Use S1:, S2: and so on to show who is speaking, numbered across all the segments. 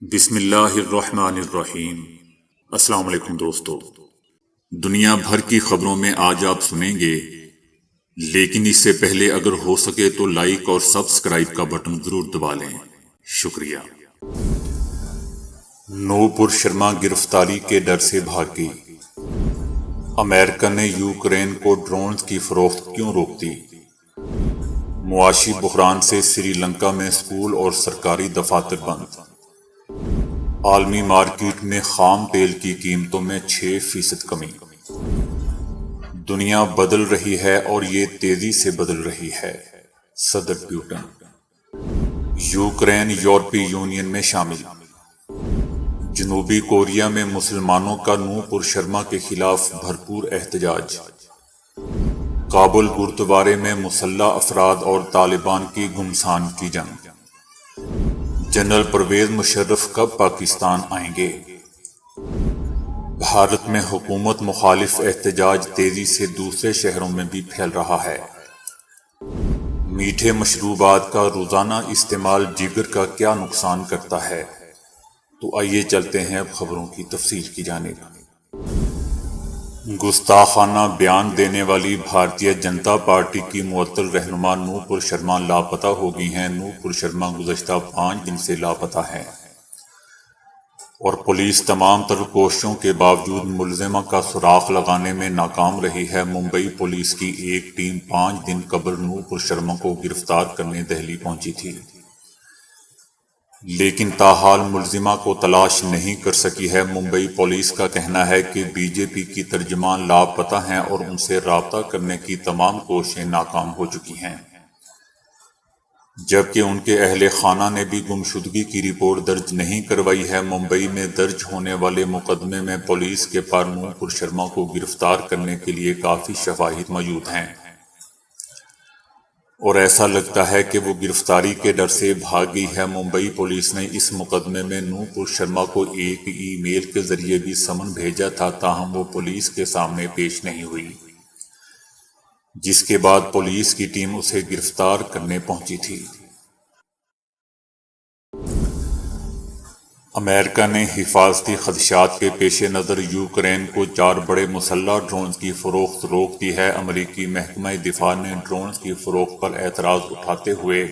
S1: بسم اللہ الرحمن الرحیم۔ السلام علیکم دوستو، دنیا بھر کی خبروں میں آج آپ سنیں گے، لیکن اس سے پہلے اگر ہو سکے تو لائک اور سبسکرائب کا بٹن ضرور دبا لیں، شکریہ۔ نوپور شرما گرفتاری کے ڈر سے بھاگ گئی۔ امریکہ نے یوکرین کو ڈرونز کی فروخت کیوں روک دی؟ معاشی بحران سے سری لنکا میں اسکول اور سرکاری دفاتر بند۔ عالمی مارکیٹ میں خام تیل کی قیمتوں میں 6% کمی۔ دنیا بدل رہی ہے اور یہ تیزی سے بدل رہی ہے، صدر پوٹن۔ یوکرین یورپی یونین میں شامل۔ جنوبی کوریا میں مسلمانوں کا نوپور شرما کے خلاف بھرپور احتجاج۔ کابل گرودوارے میں مسلح افراد اور طالبان کی گھمسان کی جنگ۔ جنرل پرویز مشرف کب پاکستان آئیں گے؟ بھارت میں حکومت مخالف احتجاج تیزی سے دوسرے شہروں میں بھی پھیل رہا ہے۔ میٹھے مشروبات کا روزانہ استعمال جگر کا کیا نقصان کرتا ہے؟ تو آئیے چلتے ہیں اب خبروں کی تفصیل کی جانب۔ گستاخانہ بیان دینے والی بھارتیہ جنتا پارٹی کی معطل رہنما نوپور شرما لاپتہ ہو گئی ہیں۔ نوپور شرما گزشتہ 5 دن سے لاپتہ ہیں اور پولیس تمام تر کوششوں کے باوجود ملزمہ کا سراغ لگانے میں ناکام رہی ہے۔ ممبئی پولیس کی ایک ٹیم 5 دن قبل نوپور شرما کو گرفتار کرنے دہلی پہنچی تھی، لیکن تاحال ملزمہ کو تلاش نہیں کر سکی ہے۔ ممبئی پولیس کا کہنا ہے کہ بی جے پی کی ترجمان لاپتہ ہیں اور ان سے رابطہ کرنے کی تمام کوششیں ناکام ہو چکی ہیں، جبکہ ان کے اہل خانہ نے بھی گمشدگی کی رپورٹ درج نہیں کروائی ہے۔ ممبئی میں درج ہونے والے مقدمے میں پولیس کے پاس نوپور شرما کو گرفتار کرنے کے لیے کافی شواہد موجود ہیں اور ایسا لگتا ہے کہ وہ گرفتاری کے ڈر سے بھاگ گئی ہے۔ ممبئی پولیس نے اس مقدمے میں نوپور شرما کو ایک ای میل کے ذریعے بھی سمن بھیجا تھا، تاہم وہ پولیس کے سامنے پیش نہیں ہوئی، جس کے بعد پولیس کی ٹیم اسے گرفتار کرنے پہنچی تھی۔ امریکہ نے حفاظتی خدشات کے پیش نظر یوکرین کو 4 بڑے مسلح ڈرونز کی فروخت روک دی ہے۔ امریکی محکمہ دفاع نے ڈرونز کی فروخت پر اعتراض اٹھاتے ہوئے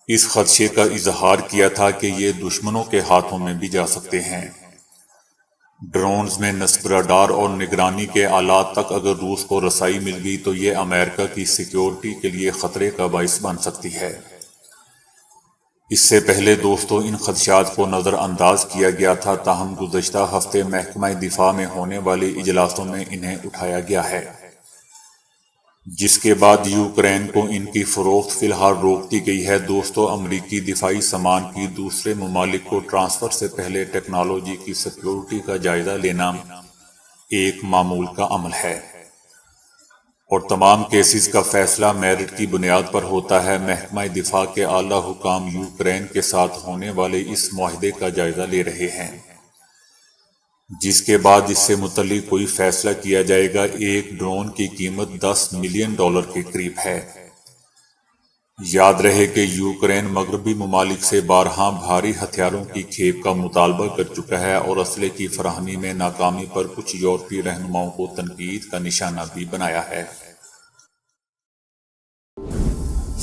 S1: اس خدشے کا اظہار کیا تھا کہ یہ دشمنوں کے ہاتھوں میں بھی جا سکتے ہیں۔ ڈرونز میں نصب رڈار اور نگرانی کے آلات تک اگر روس کو رسائی مل گئی تو یہ امریکہ کی سیکیورٹی کے لیے خطرے کا باعث بن سکتی ہے۔ اس سے پہلے دوستو ان خدشات کو نظر انداز کیا گیا تھا، تاہم گزشتہ ہفتے محکمہ دفاع میں ہونے والے اجلاسوں میں انہیں اٹھایا گیا ہے، جس کے بعد یوکرین کو ان کی فروخت فی الحال روک دی گئی ہے۔ دوستو، امریکی دفاعی سامان کی دوسرے ممالک کو ٹرانسفر سے پہلے ٹیکنالوجی کی سیکیورٹی کا جائزہ لینا ایک معمول کا عمل ہے اور تمام کیسز کا فیصلہ میرٹ کی بنیاد پر ہوتا ہے۔ محکمہ دفاع کے اعلیٰ حکام یوکرین کے ساتھ ہونے والے اس معاہدے کا جائزہ لے رہے ہیں، جس کے بعد اس سے متعلق کوئی فیصلہ کیا جائے گا۔ ایک ڈرون کی قیمت $10 ملین کے قریب ہے۔ یاد رہے کہ یوکرین مغربی ممالک سے بارہا بھاری ہتھیاروں کی کھیپ کا مطالبہ کر چکا ہے اور اسلحے کی فراہمی میں ناکامی پر کچھ یورپی رہنماؤں کو تنقید کا نشانہ بھی بنایا ہے۔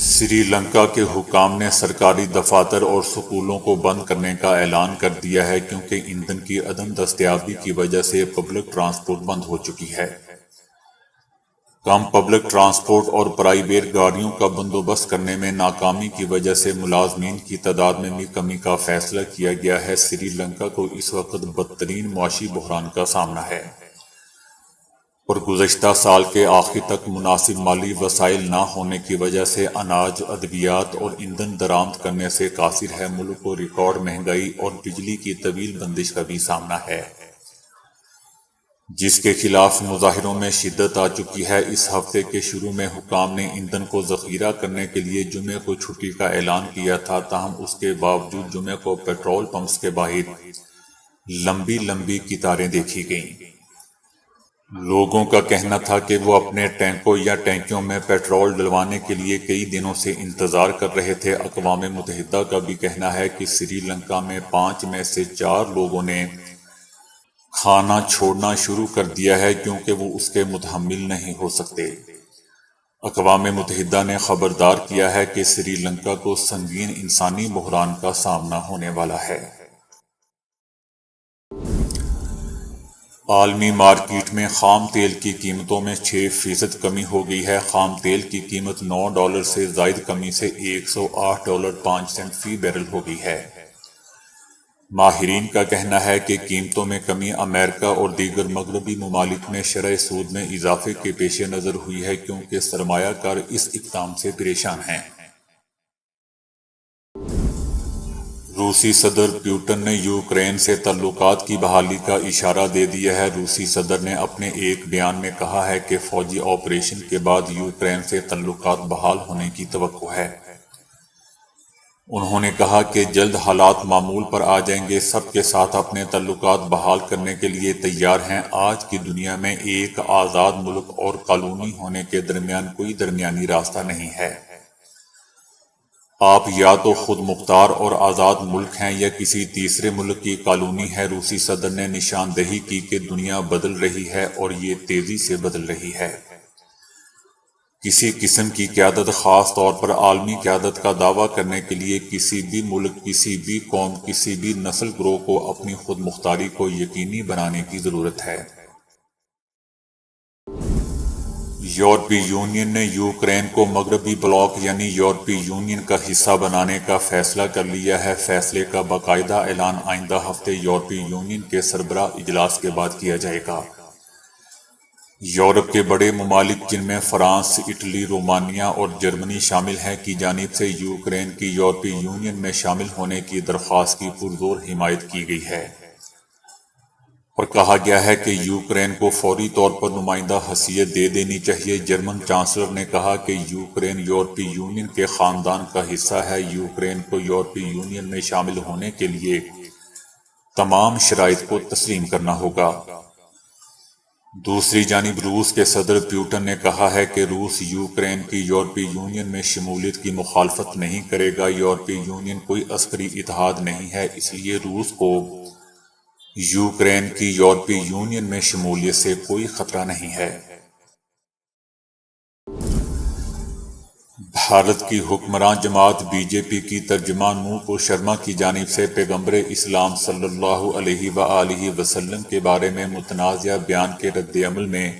S1: سری لنکا کے حکام نے سرکاری دفاتر اور سکولوں کو بند کرنے کا اعلان کر دیا ہے کیونکہ ایندھن کی عدم دستیابی کی وجہ سے پبلک ٹرانسپورٹ بند ہو چکی ہے۔ کم پبلک ٹرانسپورٹ اور پرائیویٹ گاڑیوں کا بندوبست کرنے میں ناکامی کی وجہ سے ملازمین کی تعداد میں بھی کمی کا فیصلہ کیا گیا ہے۔ سری لنکا کو اس وقت بدترین معاشی بحران کا سامنا ہے اور گزشتہ سال کے آخر تک مناسب مالی وسائل نہ ہونے کی وجہ سے اناج، ادویات اور ایندھن درآمد کرنے سے قاصر ہے۔ ملک کو ریکارڈ مہنگائی اور بجلی کی طویل بندش کا بھی سامنا ہے، جس کے خلاف مظاہروں میں شدت آ چکی ہے۔ اس ہفتے کے شروع میں حکام نے ایندھن کو ذخیرہ کرنے کے لیے جمعے کو چھٹی کا اعلان کیا تھا، تاہم اس کے باوجود جمعے کو پیٹرول پمپس کے باہر لمبی قطاریں دیکھی گئیں۔ لوگوں کا کہنا تھا کہ وہ اپنے ٹینکوں یا ٹینکیوں میں پیٹرول ڈلوانے کے لیے کئی دنوں سے انتظار کر رہے تھے۔ اقوام متحدہ کا بھی کہنا ہے کہ سری لنکا میں 5 میں سے 4 لوگوں نے کھانا چھوڑنا شروع کر دیا ہے کیونکہ وہ اس کے متحمل نہیں ہو سکتے۔ اقوام متحدہ نے خبردار کیا ہے کہ سری لنکا کو سنگین انسانی بحران کا سامنا ہونے والا ہے۔ عالمی مارکیٹ میں خام تیل کی قیمتوں میں 6% کمی ہو گئی ہے۔ خام تیل کی قیمت $9 سے زائد کمی سے $108.05 فی بیرل ہو گئی ہے۔ ماہرین کا کہنا ہے کہ قیمتوں میں کمی امریکہ اور دیگر مغربی ممالک میں شرح سود میں اضافے کے پیش نظر ہوئی ہے کیونکہ سرمایہ کار اس اقدام سے پریشان ہیں۔ روسی صدر پیوٹن نے یوکرین سے تعلقات کی بحالی کا اشارہ دے دیا ہے۔ روسی صدر نے اپنے ایک بیان میں کہا ہے کہ فوجی آپریشن کے بعد یوکرین سے تعلقات بحال ہونے کی توقع ہے۔ انہوں نے کہا کہ جلد حالات معمول پر آ جائیں گے۔ سب کے ساتھ اپنے تعلقات بحال کرنے کے لیے تیار ہیں۔ آج کی دنیا میں ایک آزاد ملک اور کالونی ہونے کے درمیان کوئی درمیانی راستہ نہیں ہے۔ آپ یا تو خود مختار اور آزاد ملک ہیں یا کسی تیسرے ملک کی کالونی ہے۔ روسی صدر نے نشاندہی کی کہ دنیا بدل رہی ہے اور یہ تیزی سے بدل رہی ہے۔ کسی قسم کی قیادت، خاص طور پر عالمی قیادت کا دعویٰ کرنے کے لیے کسی بھی ملک، کسی بھی قوم، کسی بھی نسل گروہ کو اپنی خود مختاری کو یقینی بنانے کی ضرورت ہے۔ یورپی یونین نے یوکرین کو مغربی بلاک یعنی یورپی یونین کا حصہ بنانے کا فیصلہ کر لیا ہے۔ فیصلے کا باقاعدہ اعلان آئندہ ہفتے یورپی یونین کے سربراہ اجلاس کے بعد کیا جائے گا۔ یورپ کے بڑے ممالک جن میں فرانس، اٹلی، رومانیہ اور جرمنی شامل ہیں کی جانب سے یوکرین کی یورپی یونین میں شامل ہونے کی درخواست کی پرزور حمایت کی گئی ہے اور کہا گیا ہے کہ یوکرین کو فوری طور پر نمائندہ حیثیت دے دینی چاہیے۔ جرمن چانسلر نے کہا کہ یوکرین یورپی یونین کے خاندان کا حصہ ہے۔ یوکرین کو یورپی یونین میں شامل ہونے کے لیے تمام شرائط کو تسلیم کرنا ہوگا۔ دوسری جانب روس کے صدر پیوٹن نے کہا ہے کہ روس یوکرین کی یورپی یونین میں شمولیت کی مخالفت نہیں کرے گا۔ یورپی یونین کوئی عسکری اتحاد نہیں ہے، اس لیے روس کو یوکرین کی یورپی یونین میں شمولیت سے کوئی خطرہ نہیں ہے۔ بھارت کی حکمراں جماعت بی جے پی کی ترجمان نوپور شرما کی جانب سے پیغمبر اسلام صلی اللہ علیہ وآلہ وسلم کے بارے میں متنازع بیان کے رد عمل میں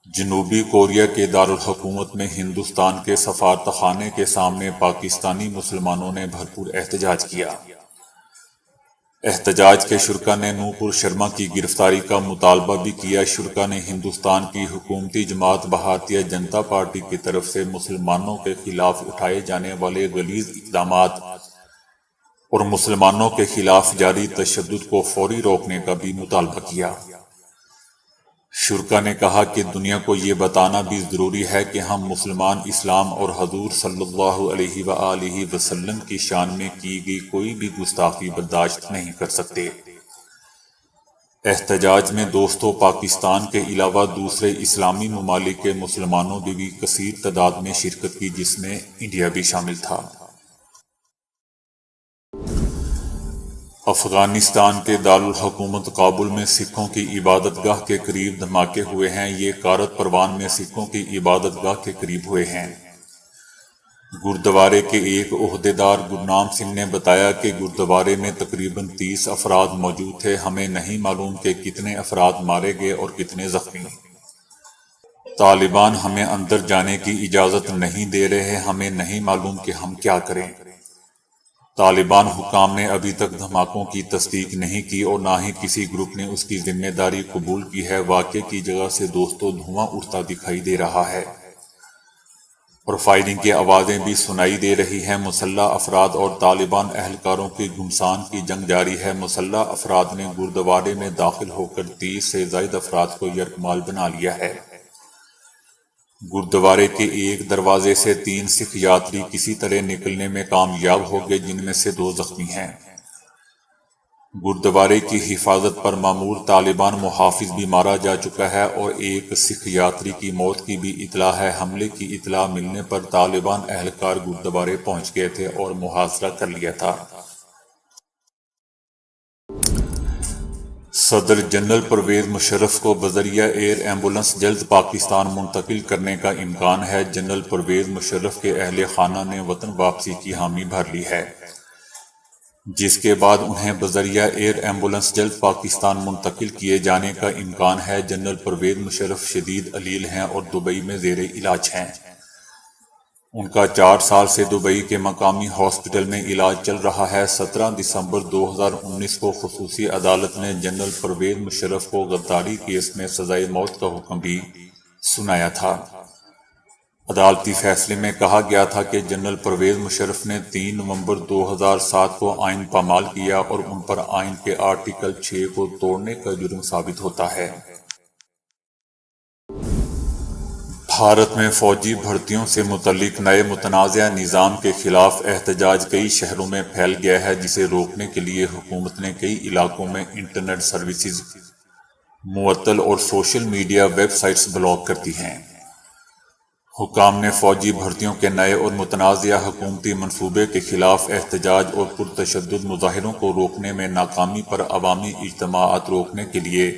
S1: جنوبی کوریا کے دارالحکومت میں ہندوستان کے سفارتخانے کے سامنے پاکستانی مسلمانوں نے بھرپور احتجاج کیا۔ احتجاج کے شرکا نے نوپور شرما کی گرفتاری کا مطالبہ بھی کیا۔ شرکا نے ہندوستان کی حکومتی جماعت بھارتیہ جنتا پارٹی کی طرف سے مسلمانوں کے خلاف اٹھائے جانے والے غلیظ اقدامات اور مسلمانوں کے خلاف جاری تشدد کو فوری روکنے کا بھی مطالبہ کیا۔ شرکا نے کہا کہ دنیا کو یہ بتانا بھی ضروری ہے کہ ہم مسلمان اسلام اور حضور صلی اللہ علیہ وآلہ وسلم کی شان میں کی گئی کوئی بھی گستاخی برداشت نہیں کر سکتے۔ احتجاج میں دوستوں پاکستان کے علاوہ دوسرے اسلامی ممالک کے مسلمانوں نے بھی کثیر تعداد میں شرکت کی، جس میں انڈیا بھی شامل تھا۔ افغانستان کے دارالحکومت کابل میں سکھوں کی عبادت گاہ کے قریب دھماکے ہوئے ہیں۔ یہ کارت پروان میں سکھوں کی عبادت گاہ کے قریب ہوئے ہیں۔ گردوارے کے ایک عہدیدار گرنام سنگھ نے بتایا کہ گردوارے میں تقریباً 30 افراد موجود تھے۔ ہمیں نہیں معلوم کہ کتنے افراد مارے گئے اور کتنے زخمی۔ طالبان ہمیں اندر جانے کی اجازت نہیں دے رہے، ہمیں نہیں معلوم کہ ہم کیا کریں۔ طالبان حکام نے ابھی تک دھماکوں کی تصدیق نہیں کی اور نہ ہی کسی گروپ نے اس کی ذمہ داری قبول کی ہے۔ واقعے کی جگہ سے دوستوں دھواں اٹھتا دکھائی دے رہا ہے اور فائرنگ کی آوازیں بھی سنائی دے رہی ہیں۔ مسلح افراد اور طالبان اہلکاروں کی گھمسان کی جنگ جاری ہے۔ مسلح افراد نے گردوارے میں داخل ہو کر 30 سے زائد افراد کو یرغمال بنا لیا ہے۔ گردوارے کے ایک دروازے سے 3 سکھ یاتری کسی طرح نکلنے میں کامیاب ہو گئے، جن میں سے 2 زخمی ہیں۔ گردوارے کی حفاظت پر مامور طالبان محافظ بھی مارا جا چکا ہے اور ایک سکھ یاتری کی موت کی بھی اطلاع ہے۔ حملے کی اطلاع ملنے پر طالبان اہلکار گردوارے پہنچ گئے تھے اور محاصرہ کر لیا تھا۔ صدر جنرل پرویز مشرف کو بذریعہ ایئر ایمبولنس جلد پاکستان منتقل کرنے کا امکان ہے۔ جنرل پرویز مشرف کے اہل خانہ نے وطن واپسی کی حامی بھر لی ہے، جس کے بعد انہیں بذریعہ ایئر ایمبولنس جلد پاکستان منتقل کیے جانے کا امکان ہے۔ جنرل پرویز مشرف شدید علیل ہیں اور دبئی میں زیر علاج ہیں۔ ان کا 4 سال سے دبئی کے مقامی ہاسپٹل میں علاج چل رہا ہے۔ 17 دسمبر 2019 کو خصوصی عدالت نے جنرل پرویز مشرف کو غداری کیس میں سزائے موت کا حکم بھی سنایا تھا۔ عدالتی فیصلے میں کہا گیا تھا کہ جنرل پرویز مشرف نے 3 نومبر 2007 کو آئین پامال کیا اور ان پر آئین کے آرٹیکل 6 کو توڑنے کا جرم ثابت ہوتا ہے۔ بھارت میں فوجی بھرتیوں سے متعلق نئے متنازع نظام کے خلاف احتجاج کئی شہروں میں پھیل گیا ہے، جسے روکنے کے لیے حکومت نے کئی علاقوں میں انٹرنیٹ سروسز معطل اور social media web sites block کر دی ہیں۔ حکام نے فوجی بھرتیوں کے نئے اور متنازع حکومتی منصوبے کے خلاف احتجاج اور پرتشدد مظاہروں کو روکنے میں ناکامی پر عوامی اجتماعات روکنے کے لیے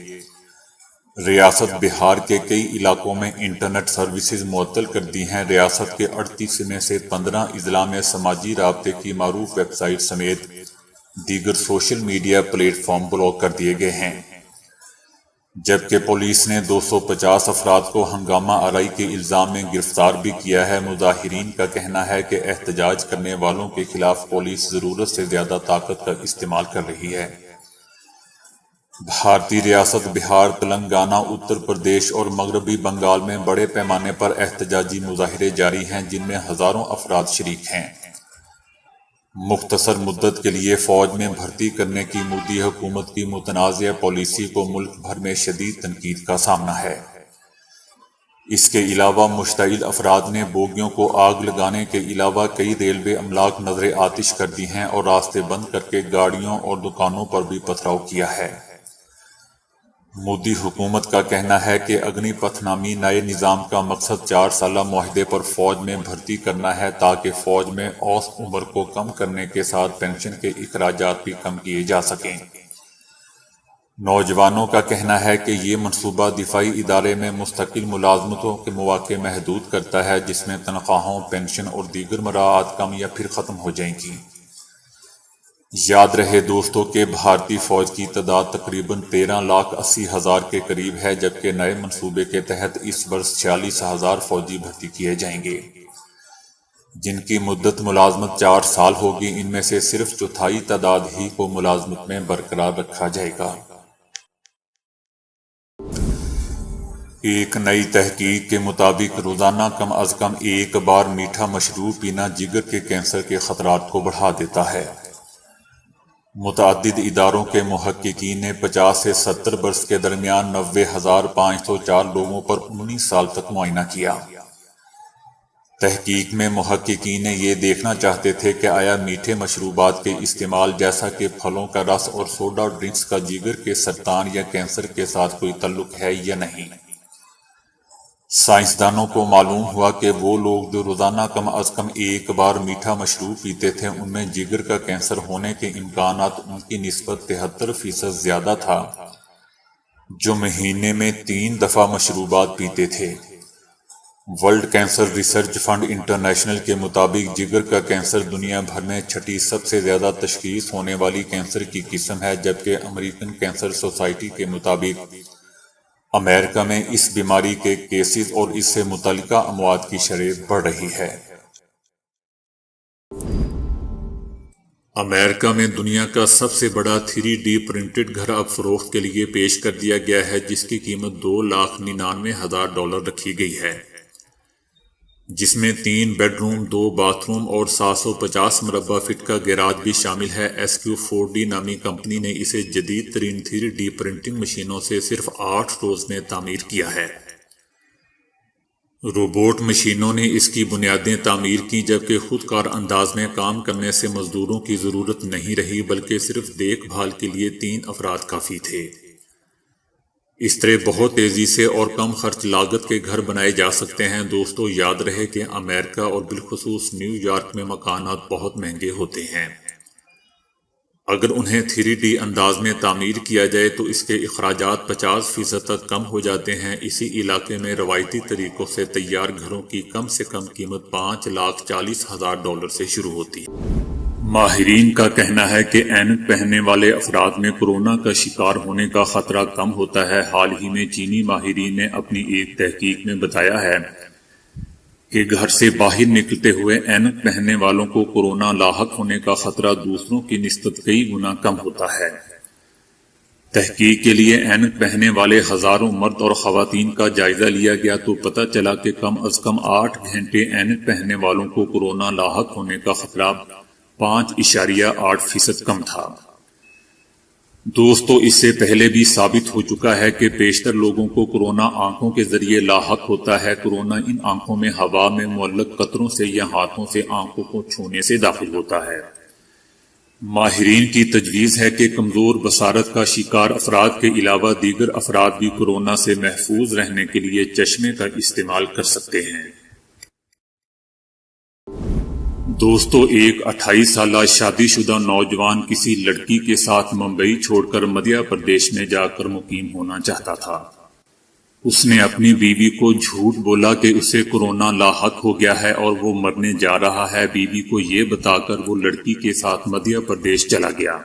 S1: ریاست بہار کے کئی علاقوں میں انٹرنیٹ سروسز معطل کر دی ہیں۔ ریاست کے 38 میں سے 15 اضلاع میں سماجی رابطے کی معروف ویب سائٹ سمیت دیگر social media plate form block کر دیے گئے ہیں، جبکہ پولیس نے 250 افراد کو ہنگامہ آرائی کے الزام میں گرفتار بھی کیا ہے۔ مظاہرین کا کہنا ہے کہ احتجاج کرنے والوں کے خلاف پولیس ضرورت سے زیادہ طاقت کا استعمال کر رہی ہے۔ بھارتی ریاست بہار، تلنگانہ، اتر پردیش اور مغربی بنگال میں بڑے پیمانے پر احتجاجی مظاہرے جاری ہیں، جن میں ہزاروں افراد شریک ہیں۔ مختصر مدت کے لیے فوج میں بھرتی کرنے کی مودی حکومت کی متنازع پالیسی کو ملک بھر میں شدید تنقید کا سامنا ہے۔ اس کے علاوہ مشتعل افراد نے بوگیوں کو آگ لگانے کے علاوہ کئی ریلوے املاک نظر آتش کر دی ہیں اور راستے بند کر کے گاڑیوں اور دکانوں پر بھی پتھراؤ کیا ہے۔ مودی حکومت کا کہنا ہے کہ اگنی پتھ نامی نئے نظام کا مقصد 4 سالہ معاہدے پر فوج میں بھرتی کرنا ہے، تاکہ فوج میں اوسط عمر کو کم کرنے کے ساتھ پنشن کے اخراجات بھی کم کیے جا سکیں۔ نوجوانوں کا کہنا ہے کہ یہ منصوبہ دفاعی ادارے میں مستقل ملازمتوں کے مواقع محدود کرتا ہے، جس میں تنخواہوں، پنشن اور دیگر مراعات کم یا پھر ختم ہو جائیں گی۔ یاد رہے دوستو کہ بھارتی فوج کی تعداد تقریباً 13,80,000 کے قریب ہے، جبکہ نئے منصوبے کے تحت اس برس 46,000 فوجی بھرتی کیے جائیں گے، جن کی مدت ملازمت 4 سال ہوگی۔ ان میں سے صرف چوتھائی تعداد ہی کو ملازمت میں برقرار رکھا جائے گا۔ ایک نئی تحقیق کے مطابق روزانہ کم از کم 1 بار میٹھا مشروب پینا جگر کے کینسر کے خطرات کو بڑھا دیتا ہے۔ متعدد اداروں کے محققین نے 50 سے 70 برس کے درمیان 90,504 لوگوں پر 19 سال تک معائنہ کیا۔ تحقیق میں محققین یہ دیکھنا چاہتے تھے کہ آیا میٹھے مشروبات کے استعمال جیسا کہ پھلوں کا رس اور سوڈا ڈرنکس کا جگر کے سرطان یا کینسر کے ساتھ کوئی تعلق ہے یا نہیں۔ سائنسدانوں کو معلوم ہوا کہ وہ لوگ جو روزانہ کم از کم 1 بار میٹھا مشروب پیتے تھے، ان میں جگر کا کینسر ہونے کے امکانات ان کی نسبت 73% زیادہ تھا جو مہینے میں 3 دفعہ مشروبات پیتے تھے۔ World cancer research fund international کے مطابق جگر کا کینسر دنیا بھر میں 6ٹھی سب سے زیادہ تشخیص ہونے والی کینسر کی قسم ہے، جبکہ امریکن کینسر سوسائٹی کے مطابق امریکہ میں اس بیماری کے کیسز اور اس سے متعلقہ اموات کی شرح بڑھ رہی ہے۔ امریکہ میں دنیا کا سب سے بڑا 3D پرنٹڈ گھر اب فروخت کے لیے پیش کر دیا گیا ہے، جس کی قیمت $2,99,000 رکھی گئی ہے، جس میں 3 بیڈ روم، 2 باتھ روم اور 750 مربع فٹ کا گیراج بھی شامل ہے۔ SQ4D نامی کمپنی نے اسے جدید ترین 3D پرنٹنگ مشینوں سے صرف 8 روز میں تعمیر کیا ہے۔ روبوٹ مشینوں نے اس کی بنیادیں تعمیر کی، جبکہ خود کار انداز میں کام کرنے سے مزدوروں کی ضرورت نہیں رہی، بلکہ صرف دیکھ بھال کے لیے 3 افراد کافی تھے۔ اس طرح بہت تیزی سے اور کم خرچ لاگت کے گھر بنائے جا سکتے ہیں۔ دوستو، یاد رہے کہ امریکہ اور بالخصوص نیو یارک میں مکانات بہت مہنگے ہوتے ہیں۔ اگر انہیں 3D انداز میں تعمیر کیا جائے تو اس کے اخراجات 50% تک کم ہو جاتے ہیں۔ اسی علاقے میں روایتی طریقوں سے تیار گھروں کی کم سے کم قیمت $5,40,000 سے شروع ہوتی ہے۔ ماہرین کا کہنا ہے کہ اینک پہننے والے افراد میں کورونا کا شکار ہونے کا خطرہ کم ہوتا ہے۔ حال ہی میں چینی ماہرین نے اپنی ایک تحقیق میں بتایا ہے کہ گھر سے باہر نکلتے ہوئے اینک پہننے والوں کو کورونا لاحق ہونے کا خطرہ دوسروں کی نسبت کئی گنا کم ہوتا ہے۔ تحقیق کے لیے اینک پہننے والے ہزاروں مرد اور خواتین کا جائزہ لیا گیا تو پتہ چلا کہ کم از کم 8 گھنٹے اینک پہننے والوں کو کورونا لاحق ہونے کا خطرہ 5.8% کم تھا۔ دوستو، اس سے پہلے بھی ثابت ہو چکا ہے کہ بیشتر لوگوں کو کورونا آنکھوں کے ذریعے لاحق ہوتا ہے۔ کورونا ان آنکھوں میں ہوا میں معلق قطروں سے یا ہاتھوں سے آنکھوں کو چھونے سے داخل ہوتا ہے۔ ماہرین کی تجویز ہے کہ کمزور بصارت کا شکار افراد کے علاوہ دیگر افراد بھی کورونا سے محفوظ رہنے کے لیے چشمے کا استعمال کر سکتے ہیں۔ دوستو، ایک 28 سالہ شادی شدہ نوجوان کسی لڑکی کے ساتھ ممبئی چھوڑ کر مدھیہ پردیش میں جا کر مقیم ہونا چاہتا تھا۔ اس نے اپنی بیوی کو جھوٹ بولا کہ اسے کورونا لاحق ہو گیا ہے اور وہ مرنے جا رہا ہے۔ بیوی کو یہ بتا کر وہ لڑکی کے ساتھ مدھیہ پردیش چلا گیا۔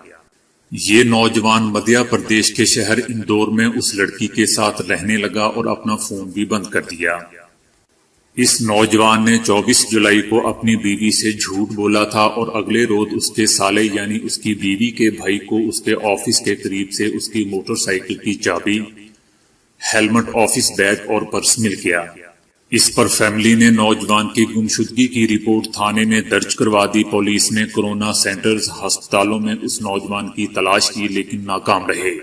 S1: یہ نوجوان مدھیہ پردیش کے شہر اندور میں اس لڑکی کے ساتھ رہنے لگا اور اپنا فون بھی بند کر دیا۔ اس نوجوان نے 24 جولائی کو اپنی بیوی سے جھوٹ بولا تھا اور اگلے روز اس کے سالے یعنی اس کی بیوی کے بھائی کو اس کے آفس کے قریب سے اس کی موٹر سائیکل کی چابی، ہیلمٹ، آفس بیگ اور پرس مل گیا۔ اس پر فیملی نے نوجوان کی گمشدگی کی رپورٹ تھانے میں درج کروا دی۔ پولیس نے کورونا سینٹرز، ہسپتالوں میں اس نوجوان کی تلاش کی لیکن ناکام رہے۔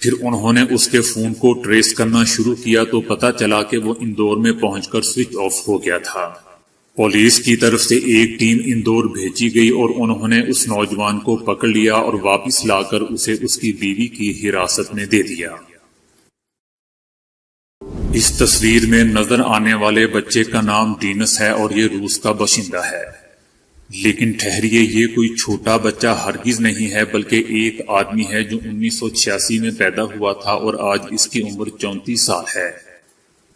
S1: پھر انہوں نے اس کے فون کو ٹریس کرنا شروع کیا تو پتہ چلا کہ وہ اندور میں پہنچ کر سوئچ آف ہو گیا تھا۔ پولیس کی طرف سے ایک ٹیم اندور بھیجی گئی اور انہوں نے اس نوجوان کو پکڑ لیا اور واپس لا کر اسے اس کی بیوی کی حراست میں دے دیا۔ اس تصویر میں نظر آنے والے بچے کا نام ڈینس ہے اور یہ روس کا باشندہ ہے۔ لیکن ٹھہریے، یہ کوئی چھوٹا بچہ ہرگز نہیں ہے بلکہ ایک آدمی ہے جو 1986 میں پیدا ہوا تھا اور آج اس کی عمر 34 سال ہے۔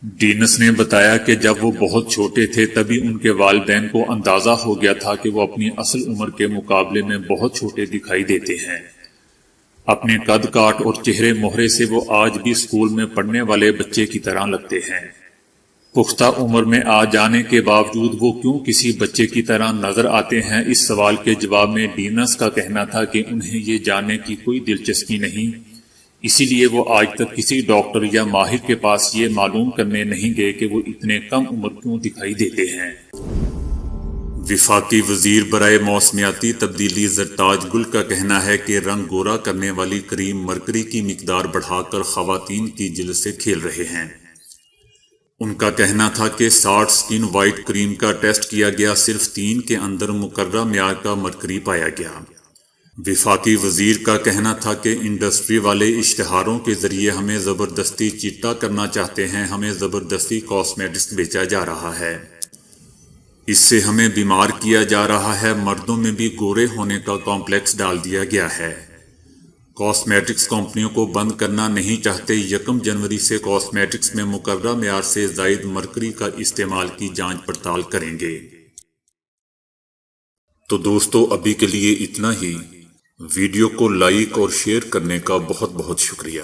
S1: ڈینس نے بتایا کہ جب وہ بہت چھوٹے تھے تبھی ان کے والدین کو اندازہ ہو گیا تھا کہ وہ اپنی اصل عمر کے مقابلے میں بہت چھوٹے دکھائی دیتے ہیں۔ اپنے قد کاٹ اور چہرے مہرے سے وہ آج بھی اسکول میں پڑھنے والے بچے کی طرح لگتے ہیں۔ پختہ عمر میں آ جانے کے باوجود وہ کیوں کسی بچے کی طرح نظر آتے ہیں؟ اس سوال کے جواب میں ڈینس کا کہنا تھا کہ انہیں یہ جاننے کی کوئی دلچسپی نہیں، اسی لیے وہ آج تک کسی ڈاکٹر یا ماہر کے پاس یہ معلوم کرنے نہیں گئے کہ وہ اتنے کم عمر کیوں دکھائی دیتے ہیں۔ وفاقی وزیر برائے موسمیاتی تبدیلی زرتاج گل کا کہنا ہے کہ رنگ گورا کرنے والی کریم مرکری کی مقدار بڑھا کر خواتین کی جلد سے کھیل رہے ہیں۔ ان کا کہنا تھا کہ 60 سکن وائٹ کریم کا ٹیسٹ کیا گیا، صرف 3 کے اندر مقررہ معیار کا مرکری پایا گیا۔ وفاقی وزیر کا کہنا تھا کہ انڈسٹری والے اشتہاروں کے ذریعے ہمیں زبردستی چٹا کرنا چاہتے ہیں، ہمیں زبردستی کاسمیٹکس بیچا جا رہا ہے، اس سے ہمیں بیمار کیا جا رہا ہے، مردوں میں بھی گورے ہونے کا کمپلیکس ڈال دیا گیا ہے۔ کاسمیٹکس کمپنیوں کو بند کرنا نہیں چاہتے، 1 جنوری سے کاسمیٹکس میں مقررہ معیار سے زائد مرکری کا استعمال کی جانچ پڑتال کریں گے۔ تو دوستو، ابھی کے لیے اتنا ہی۔ ویڈیو کو لائک اور شیئر کرنے کا بہت بہت شکریہ۔